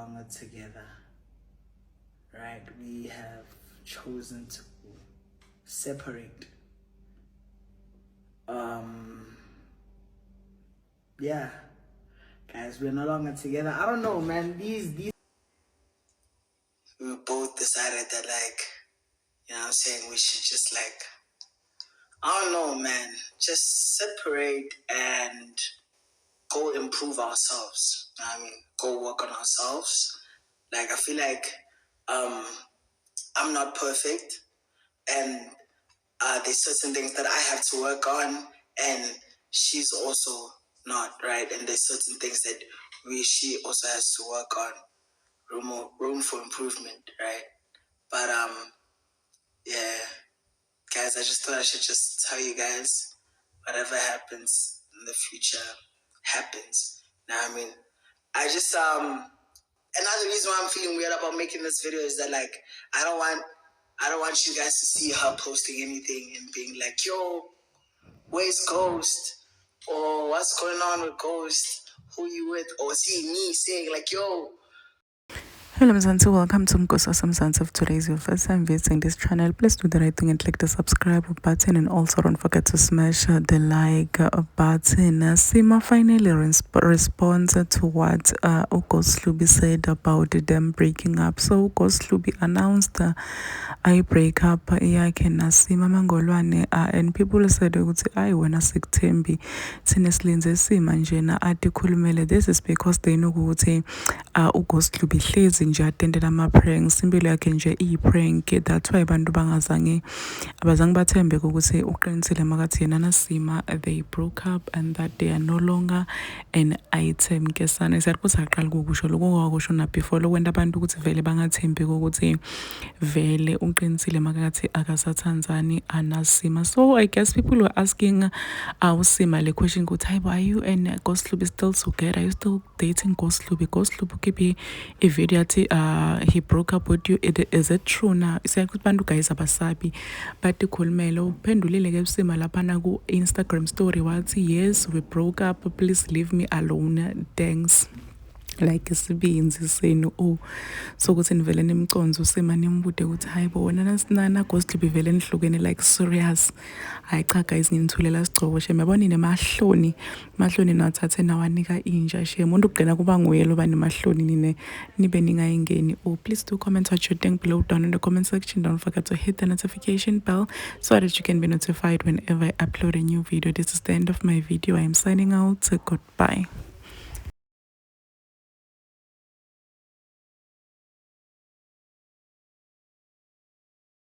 longer together, right? We have chosen to separate. Yeah, guys, we're no longer together. I don't know, man. These we both decided that, like, you know what I'm saying, we should just, like, I don't know, man, just separate and go improve ourselves. You know what I mean? Go work on ourselves. Like, I feel like I'm not perfect, and there's certain things that I have to work on, and she's also not, right? And there's certain things that she also has to work on. Room for improvement, right? But yeah, guys, I just thought I should just tell you guys, whatever happens in the future happens. Now, I mean, I just another reason why I'm feeling weird about making this video is that, like, I don't want you guys to see her posting anything and being like, yo, where's Ghost? Or what's going on with Ghost? Who you with? Or see me saying like, yo. Hello Mzansi, welcome to Mgosi Mzansi. If today is your first time visiting this channel, please do the right thing and click the subscribe button, and also don't forget to smash the like button. Sima finally responds to what Ugoslubi said about them breaking up. So Ugoslubi announced a breakup yakhe naSima Mangolwane, and people said ukuthi ayi wena sikuthembi thina silinze Sima njena athi khulumele. This is because they know ukuthi Ugoslubi hlezi nje atendela ama-pranks, impilo yakhe nje iyi-prank. That's why abantu abazange bathembe ukuthi uqinisile makathi yena naSima they broke up and that they are no longer an item. Ke sana siyaqosa aqala ukusho lokho kwakusho na before lokwenta abantu ukuthi vele bangathembi ukuthi vele uqinisile makathi akasathandzani anaSima. So I guess people were asking uSima le question ukuthi hayibo, are you and Goslubi still together? Are you still dating Goslubi? Goslubi keep a video he broke up with you. Is it true now? Siyakuthi bantu guys abasabi bathi khulumela uphendulile ke uSima laphana ku Instagram story wathi yes, we broke up, please leave me alone, thanks. Like isibinzi senu sokuthi nivele nimconze uSima nimbude ukuthi hayibo wena nasinana Goslubi vele nihlukene like serious. Hayi cha guys, nginithulela sigcobo she mabona nemahloni nawathathe nawanika inja she umuntu ugcina kuba nguye lo bani mahloni nibe ningayingeni. Please do comment what you think below down in the comment section. Don't forget to hit the notification bell so that you can be notified whenever I upload a new video. This is the end of my video. I am signing out. Goodbye.